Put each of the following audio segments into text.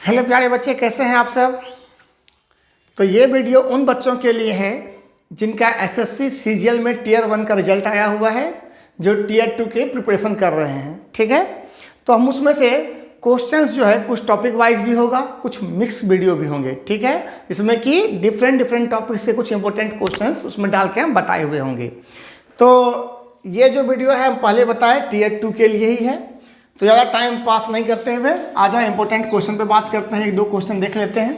Hello प्यारे बच्चे, कैसे हैं आप सब। तो ये वीडियो उन बच्चों के लिए है जिनका एसएससी सीजीएल में टियर 1 का रिजल्ट आया हुआ है, जो टियर 2 के प्रिपरेशन कर रहे हैं। ठीक है, तो हम उसमें से क्वेश्चंस जो है कुछ टॉपिक वाइज भी होगा, कुछ मिक्स वीडियो भी होंगे। ठीक है, इसमें कि डिफरेंट टॉपिक से कुछ इंपॉर्टेंट क्वेश्चंस उसमें डाल के हम बताए हुए होंगे। तो ये जो वीडियो है हम पहले बताए टियर 2 के लिए ही है। तो ज़्यादा टाइम पास नहीं करते हुए आ जाओ इंपॉर्टेंट क्वेश्चन पे बात करते हैं। एक दो क्वेश्चन देख लेते हैं,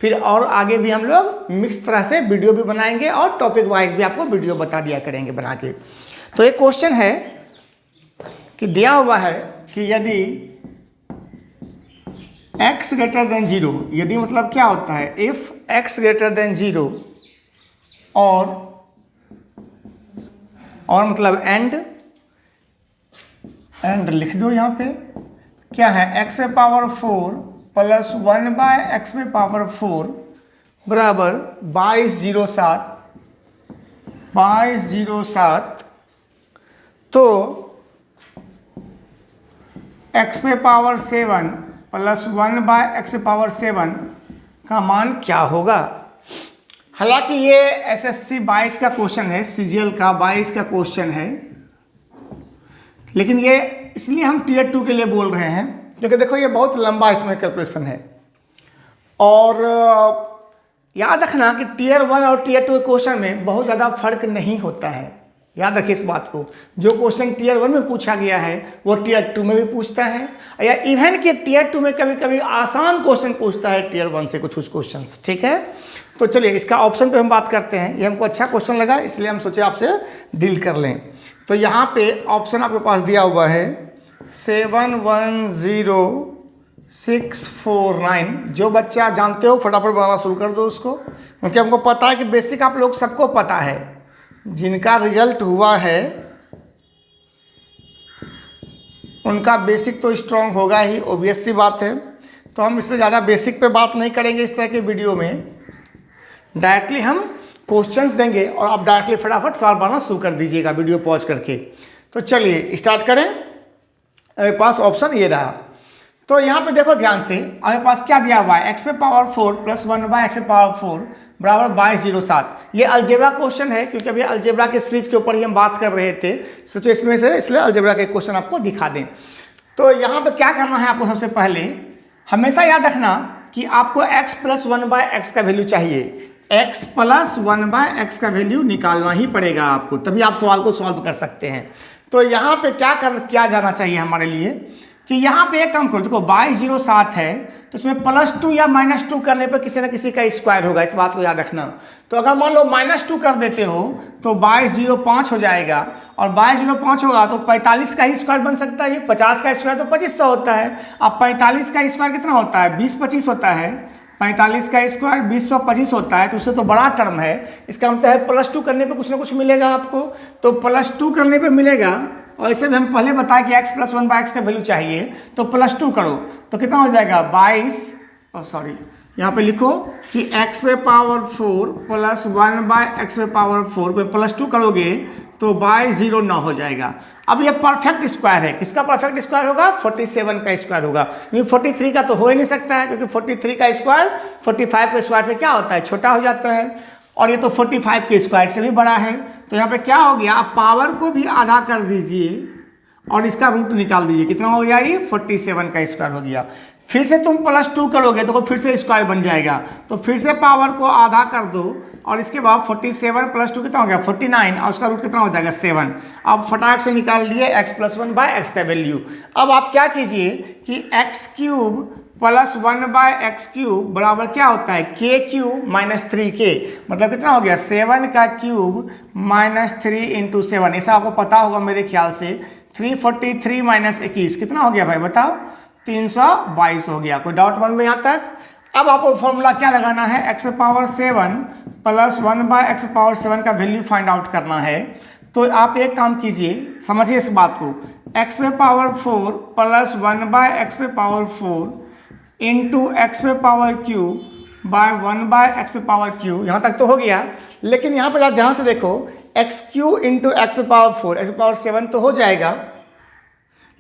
फिर और आगे भी हम लोग मिक्स तरह से वीडियो भी बनाएंगे और टॉपिक वाइज भी आपको वीडियो बता दिया करेंगे बना के। तो एक क्वेश्चन है कि दिया हुआ है कि यदि x ग्रेटर देन 0, यदि मतलब क्या होता है, इफ x ग्रेटर देन 0 और मतलब एंड लिख दो। यहाँ पे क्या है, x पे पावर 4 प्लस 1 बाय एक्स पे पावर 4 बराबर 2207। तो x पे पावर 7 प्लस 1 बाय एक्स पे पावर 7 का मान क्या होगा। हालांकि ये एसएससी 22 का क्वेश्चन है, सीजीएल का 22 का क्वेश्चन है, लेकिन ये इसलिए हम टियर 2 के लिए बोल रहे हैं क्योंकि देखो ये बहुत लंबा इसमें कैलकुलेशन है। और याद रखना कि टियर 1 और टियर 2 क्वेश्चन में बहुत ज़्यादा फर्क नहीं होता है। याद रखिए इस बात को, जो क्वेश्चन टियर 1 में पूछा गया है वो टियर 2 में भी पूछता है, या इवन कि टियर 2 में कभी कभी आसान क्वेश्चन पूछता है टियर 1 से कुछ क्वेश्चन। ठीक है, तो चलिए इसका ऑप्शन पे हम बात करते हैं। ये हमको अच्छा क्वेश्चन लगा इसलिए हम सोचे आपसे डील कर लें। तो यहाँ पे ऑप्शन आपके पास दिया हुआ है 710649। जो बच्चा जानते हो फटाफट बनाना शुरू कर दो उसको, क्योंकि हमको पता है कि बेसिक आप लोग सबको पता है। जिनका रिजल्ट हुआ है उनका बेसिक तो स्ट्रांग होगा ही, ऑब्वियस सी बात है। तो हम इसलिए ज़्यादा बेसिक पे बात नहीं करेंगे इस तरह के वीडियो में। डायरेक्टली हम क्वेश्चंस देंगे और आप डायरेक्टली फटाफट सवाल बनाना शुरू कर दीजिएगा वीडियो पॉज करके। तो चलिए स्टार्ट करें। मेरे पास ऑप्शन ये रहा। तो यहाँ पे देखो ध्यान से, हमारे पास क्या दिया हुआ है, x पे पावर 4 प्लस 1 बाय एक्स पे पावर 4 बराबर 2207। ये अलजेब्रा क्वेश्चन है, क्योंकि अभी अलजेब्रा के सीरीज के ऊपर ही हम बात कर रहे थे, सोचो इसमें से इसलिए अलजेब्रा के क्वेश्चन आपको दिखा दें। तो यहाँ पे क्या करना है आपको, सबसे पहले हमेशा याद रखना कि आपको x प्लस 1 बाय एक्स का वैल्यू चाहिए। x प्लस 1 बाय एक्स का वैल्यू निकालना ही पड़ेगा आपको, तभी आप सवाल को सॉल्व कर सकते हैं। तो यहाँ पे क्या जाना चाहिए हमारे लिए कि यहाँ पे एक काम करो, देखो 2207 है तो इसमें +2 या -2 करने पर किसी ना किसी का स्क्वायर होगा, इस बात को याद रखना। तो अगर मान लो -2 कर देते हो तो 2205 हो जाएगा, और 2205 होगा तो 45 का ही स्क्वायर बन सकता है। ये 50 का स्क्वायर तो 2500 होता है। अब 45 का स्क्वायर कितना होता है, 2025 होता है। 45 का स्क्वायर 2025 होता है, तो उससे तो बड़ा टर्म है। इसका मतलब है +2 करने पे कुछ ना कुछ मिलेगा आपको। तो +2 करने पे मिलेगा, और इसे भी हम पहले बताया कि x प्लस 1 बाय एक्स का वैल्यू चाहिए। तो +2 करो तो कितना हो जाएगा, यहाँ पे लिखो कि x पे पावर 4 प्लस 1 बाय एक्स पे पावर 4 पे +2 करोगे तो 2209 हो जाएगा। अब ये परफेक्ट स्क्वायर है, किसका परफेक्ट स्क्वायर होगा, 47 का स्क्वायर होगा। क्योंकि 43 का तो हो ही नहीं सकता है, क्योंकि 43 का स्क्वायर 45 के स्क्वायर से क्या होता है, छोटा हो जाता है, और ये तो 45 के स्क्वायर से भी बड़ा है। तो यहाँ पे क्या हो गया, आप पावर को भी आधा कर दीजिए और इसका रूट निकाल दीजिए, कितना हो गया, ये 47 का स्क्वायर हो गया। फिर से तुम +2 करोगे तो फिर से स्क्वायर बन जाएगा, तो फिर से पावर को आधा कर दो, और इसके बाद 47 + 2 कितना हो गया, 49, और उसका रूट कितना हो जाएगा, 7। अब फटाक से निकाल लिए x प्लस 1 बाय एक्स का वैल्यू। अब आप क्या कीजिए कि x³ प्लस 1 बाय x³ बराबर क्या होता है, k³ - 3k, मतलब कितना हो गया, 7 का क्यूब -3 × 7। ऐसा आपको पता होगा मेरे ख्याल से। 343 - 21 कितना हो गया भाई बताओ, 322 हो गया। कोई डाउट मन में यहाँ तक। अब आपको फॉर्मूला क्या लगाना है, x पे पावर 7 प्लस 1 बाय एक्स पे पावर 7 का वैल्यू फाइंड आउट करना है। तो आप एक काम कीजिए, समझिए इस बात को, x पे पावर 4 प्लस 1 बाय एक्स पे पावर 4 इंटू एक्स पे power cube by 1 by x पे पावर क्यू। यहाँ तक तो हो गया, लेकिन यहाँ पर आप ध्यान से देखो, x³ इंटू एक्स पे पावर 4 एक्स पे पावर 7 तो हो जाएगा,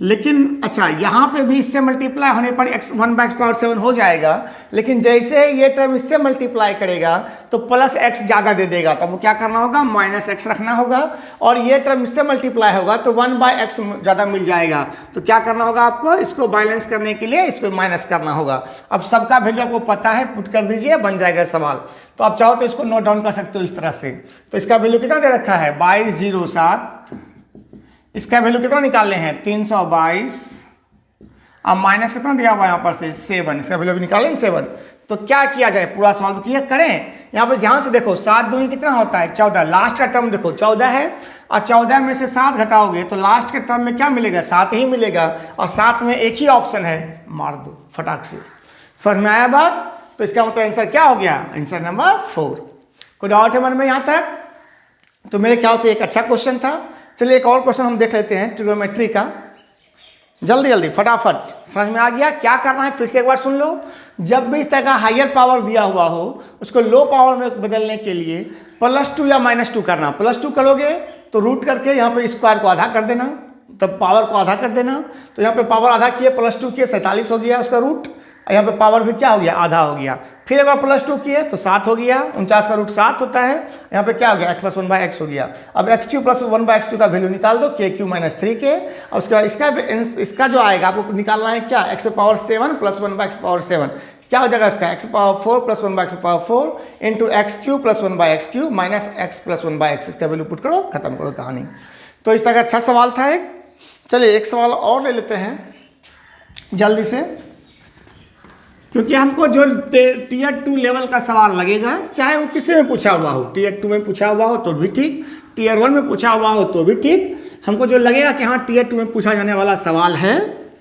लेकिन अच्छा यहाँ पे भी इससे मल्टीप्लाई होने पर x 1/x⁴ हो जाएगा, लेकिन जैसे ये टर्म इससे मल्टीप्लाई करेगा तो प्लस x ज़्यादा दे देगा, तब वो क्या करना होगा, -x रखना होगा। और ये टर्म इससे मल्टीप्लाई होगा तो 1/x ज़्यादा मिल जाएगा, तो क्या करना होगा आपको, इसको बैलेंस करने के लिए इसको माइनस करना होगा। अब सबका वैल्यू आपको पता है, पुट कर दीजिए, बन जाएगा सवाल। तो आप चाहो तो इसको नोट डाउन कर सकते हो इस तरह से। तो इसका वैल्यू कितना दे रखा है, 2207। इसका वैल्यू कितना निकालने हैं, 322। अब माइनस कितना दिया हुआ है यहाँ पर से 7, इसका वैल्यू भी निकालें 7। तो क्या किया जाए, पूरा सॉल्व किया करें। यहाँ पे ध्यान से देखो, 7 दूनी कितना होता है 14, लास्ट का टर्म देखो 14 है, और 14 में से 7 घटाओगे तो लास्ट के टर्म में क्या मिलेगा, 7 ही मिलेगा, और 7 में एक ही ऑप्शन है, मार दो फटाक से। समझ में आया बात। तो इसका मतलब आंसर क्या हो गया, आंसर नंबर 4। कोई डाउट है मन में यहाँ तक? तो मेरे ख्याल से एक अच्छा क्वेश्चन था। चलिए एक और क्वेश्चन हम देख लेते हैं ट्रिग्नोमेट्री का, जल्दी जल्दी फटाफट। समझ में आ गया क्या करना है, फिर से एक बार सुन लो। जब भी इस तरह का हायर पावर दिया हुआ हो, उसको लो पावर में बदलने के लिए +2 या -2 करना। +2 करोगे तो रूट करके यहाँ पे स्क्वायर को आधा कर देना, तब पावर को आधा कर देना। तो यहाँ पे पावर आधा किए, +2 किए 47 हो गया उसका रूट, और यहाँ पे पावर भी क्या हो गया, आधा हो गया। फिर एक बार +2 किए तो 7 हो गया, 49 का रूट 7 होता है। यहाँ पे क्या हो गया, x + 1/x हो गया। अब x³ + 1/x² का वैल्यू निकाल दो, k³ - 3k। और उसके बाद इसका जो आएगा आपको निकालना है क्या, x⁴ + 1/x⁴ क्या हो जाएगा इसका, x⁴ + 1/x⁴ into x³ + 1/x³ minus x + 1/x। इसका वैल्यू पुट करो, खत्म करो कहानी। तो इस तरह का अच्छा सवाल था एक। चलिए एक सवाल और ले लेते हैं जल्दी से, क्योंकि हमको जो टियर 2 लेवल का सवाल लगेगा, चाहे वो किसी में पूछा हुआ हो, टियर 2 में पूछा हुआ हो तो भी ठीक, टियर 1 में पूछा हुआ हो तो भी ठीक, हमको जो लगेगा कि हाँ टियर 2 में पूछा जाने वाला सवाल है।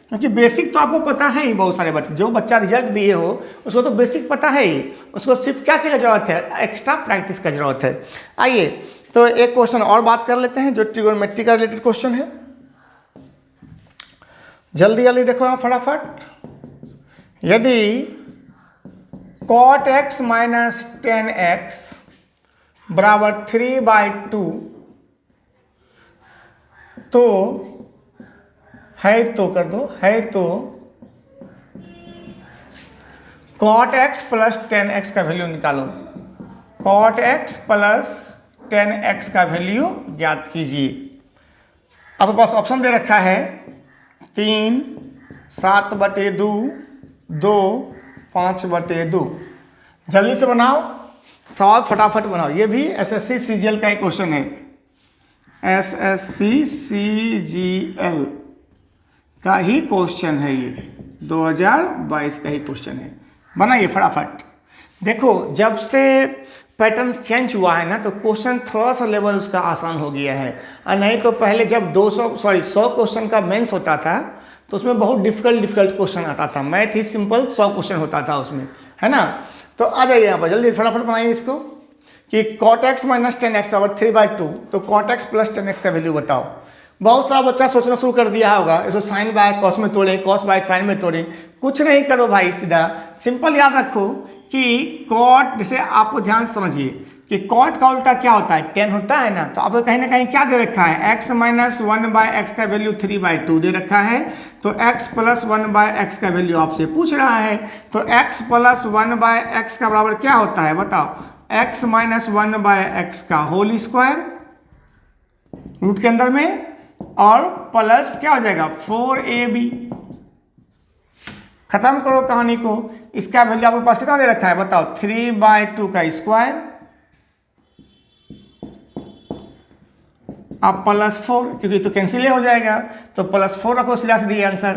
क्योंकि बेसिक तो आपको पता है ही, बहुत सारे बच्चे, जो बच्चा रिजल्ट दिए हो उसको तो बेसिक पता है ही, उसको सिर्फ क्या चीज़ की जरूरत है, एक्स्ट्रा प्रैक्टिस का जरूरत है। आइए तो एक क्वेश्चन और बात कर लेते हैं जो ट्रिग्नोमेट्री का रिलेटेड क्वेश्चन है। जल्दी जल्दी देखो आप फटाफट। यदि cot x - tan x बराबर 3/2 तो है, तो कर दो, है तो cot x + tan x का वैल्यू निकालो। cot x + tan x का वैल्यू ज्ञात कीजिए। आपके पास ऑप्शन दे रखा है 3, 7/2, 2, 5/2। जल्दी से बनाओ सवाल, फटाफट बनाओ। ये भी SSC CGL का एक क्वेश्चन है, SSC CGL का ही क्वेश्चन है, ये 2022 का ही क्वेश्चन है। बनाइए फटाफट। देखो जब से पैटर्न चेंज हुआ है ना, तो क्वेश्चन थोड़ा सा लेवल उसका आसान हो गया है। और नहीं तो पहले जब 100 क्वेश्चन का मेंस होता था तो उसमें बहुत डिफिकल्ट क्वेश्चन आता था। मैथ ही सिंपल 100 क्वेश्चन होता था उसमें, है ना। तो आ जाइए यहाँ पर जल्दी फटाफट बनाइए इसको कि cot x - tan x बराबर 3/2, तो cot x + tan x का वैल्यू बताओ। बहुत सारा बच्चा सोचना शुरू कर दिया होगा, इसको साइन बाय कॉस में तोड़े, कॉस बाय साइन में तोड़े। कुछ नहीं करो भाई, सीधा सिंपल याद रखो कि cot, जैसे आपको ध्यान समझिए कि cot का उल्टा क्या होता है, tan होता है ना। तो आपको कहीं ना कहीं क्या दे रखा है, x - 1/x का वैल्यू 3/2 दे रखा है। तो x + 1/x का वैल्यू आपसे पूछ रहा है, तो x + 1/x का बराबर क्या होता है बताओ, x - 1/x का होल स्क्वायर रूट के अंदर में, और प्लस क्या हो जाएगा 4ab। खत्म करो कहानी को। इसका वैल्यू आपके पास कितना दे रखा है बताओ, 3/2 का स्क्वायर अब +4, क्योंकि तो कैंसिल हो जाएगा, तो +4 रखो, सीधा सीधी आंसर।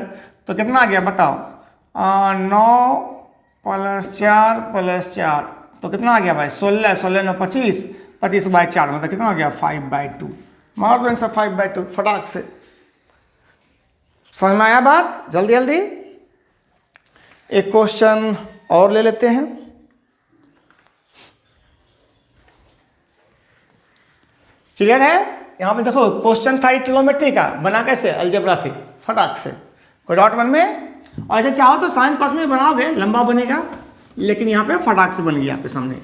तो कितना आ गया बताओ, 9 + 4 + 4, तो कितना आ गया भाई 16, 16 9 25, 25/4 मतलब कितना हो गया 5/2। मार दो आंसर 5/2 फटाक से। समझ में आया बात? जल्दी जल्दी एक क्वेश्चन और ले लेते हैं। क्लियर है? यहाँ पे देखो क्वेश्चन था ट्रिग्नोमेट्री का, बना कैसे, अलजेब्रा से, फटाक से। कोई डाउट मन में? और ऐसे चाहो तो साइन कॉस में बनाओगे, लंबा बनेगा, लेकिन यहाँ पे फटाक से बन गया आपके सामने।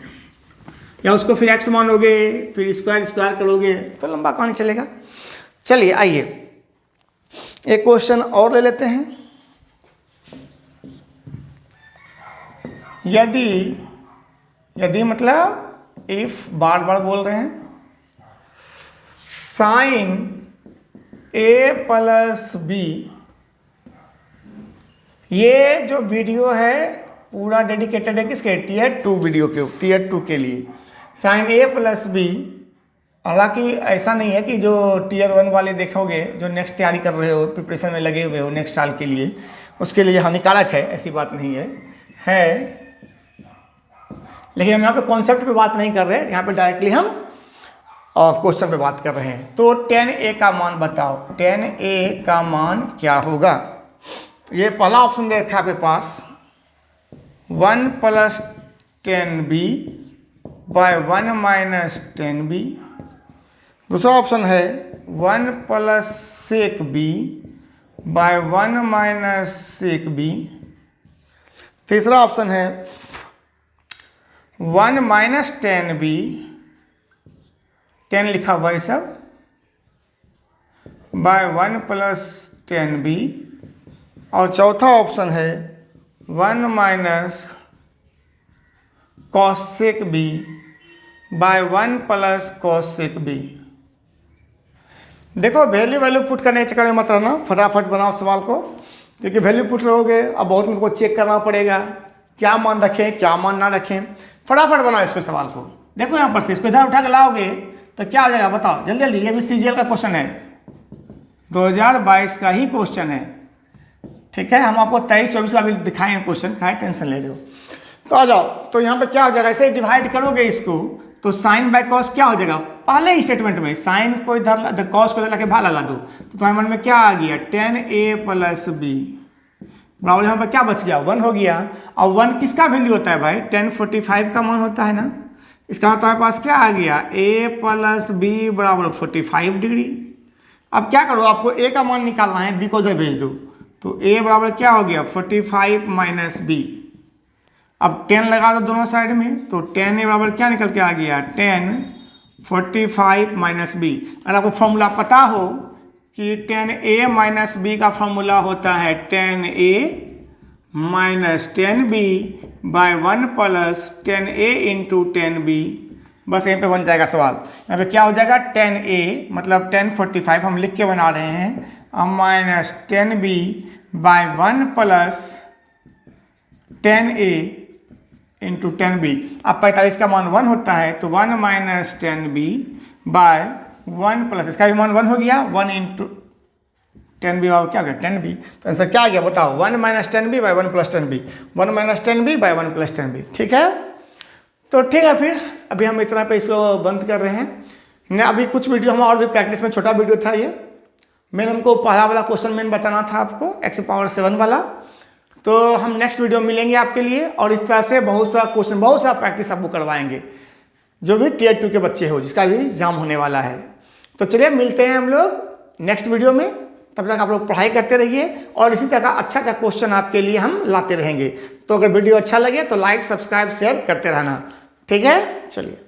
या उसको फिर x मानोगे, फिर स्क्वायर करोगे तो लंबा कहानी चलेगा। चलिए आइए एक क्वेश्चन और ले लेते हैं। यदि मतलब इफ बार बार बोल रहे हैं, साइन ए प्लस बी, ये जो वीडियो है पूरा डेडिकेटेड है किसके, टीयर 2 वीडियो के, टीयर 2 के लिए। साइन ए प्लस बी, हालांकि ऐसा नहीं है कि जो टीयर 1 वाले देखोगे, जो नेक्स्ट तैयारी कर रहे हो, प्रिपरेशन में लगे हुए हो नेक्स्ट साल के लिए, उसके लिए हानिकारक है, ऐसी बात नहीं है। लेकिन हम यहाँ पे कॉन्सेप्ट पे बात नहीं कर रहे हैं, यहाँ पे डायरेक्टली हम क्वेश्चन पे बात कर रहे हैं। तो 10a का मान बताओ, 10a का मान क्या होगा। ये पहला ऑप्शन दे रखा है आपके पास, 1 + 10b बाय 1 - 10b। दूसरा ऑप्शन है 1 + sec b by 1 - sec b। तीसरा ऑप्शन है 1 - 10b, 10 लिखा हुआ है सब, बाय 1 + 10b। और चौथा ऑप्शन है 1 - cos sec b by 1 + cos sec b। देखो वैल्यू पुट करने के चक्कर में मत रहना, फटाफट बनाओ सवाल को, क्योंकि वैल्यू पुट रहोगे अब बहुत उनको चेक करना पड़ेगा, क्या मान रखें क्या मान ना रखें। फटाफट बनाओ इसको सवाल को। देखो यहाँ पर से इसको इधर उठा के लाओगे तो क्या हो जाएगा बताओ जल्दी जल्दी। ये भी CGL का क्वेश्चन है, 2022 का ही क्वेश्चन है, ठीक है। हम आपको 23-24 का भी दिखाएंगे क्वेश्चन, काहे टेंशन ले रहे हो। तो आ जाओ, तो यहाँ पे क्या हो जाएगा, ऐसे डिवाइड करोगे इसको तो साइन बाय कॉस क्या हो जाएगा, पहले ही स्टेटमेंट में साइन को इधर कॉस को इधर लाके भाग लगा दो, तो तुम्हारे मन में क्या आ गया, 10a + b बराबर यहाँ पर क्या बच गया, 1 हो गया। और 1 किसका वैल्यू होता है भाई, 1045 का मान होता है ना। इसका मतलब तुम्हारे पास क्या आ गया, a + b = 45 डिग्री। अब क्या करो, आपको a का मान निकालना है, b को उधर भेज दो, तो a बराबर क्या हो गया, 45 - b। अब 10 लगा दो दोनों साइड में, तो 10a बराबर क्या निकल के आ गया, 10 45 - b। अगर आपको फॉर्मूला पता हो कि 10a - b का फॉर्मूला होता है 10a - 10b bye 1 + 10a × 10b। बस यहीं पे बन जाएगा सवाल। यहाँ पे क्या हो जाएगा, 10a मतलब 1045 हम लिख के बना रहे हैं, - 10b बाय 1 + 10a × 10b। अब 45 का मान 1 होता है, तो 1 - 10b बाय 1 + इसका भी मान 1 हो गया, 1 × 10b और क्या हो गया 10b। तो आंसर क्या आ गया बताओ, 1 - 10b bye 1 + 10b, 1 - 10b bye 1 + 10b। ठीक है, तो ठीक है, फिर अभी हम इतना पे इसको बंद कर रहे हैं ना। अभी कुछ वीडियो हम और भी प्रैक्टिस में, छोटा वीडियो था ये, मैंने हमको पहला वाला क्वेश्चन मैंने बताना था आपको, x⁻7 वाला। तो हम नेक्स्ट वीडियो मिलेंगे आपके लिए, और इस तरह से बहुत सा क्वेश्चन, बहुत सा प्रैक्टिस आपको करवाएंगे, जो भी टीयर 2 के बच्चे हो, जिसका भी एग्जाम होने वाला है। तो चलिए मिलते हैं हम लोग नेक्स्ट वीडियो में, तब तक आप लोग पढ़ाई करते रहिए, और इसी तरह का अच्छा क्वेश्चन आपके लिए हम लाते रहेंगे। तो अगर वीडियो अच्छा लगे तो लाइक, सब्सक्राइब, शेयर करते रहना, ठीक है। चलिए।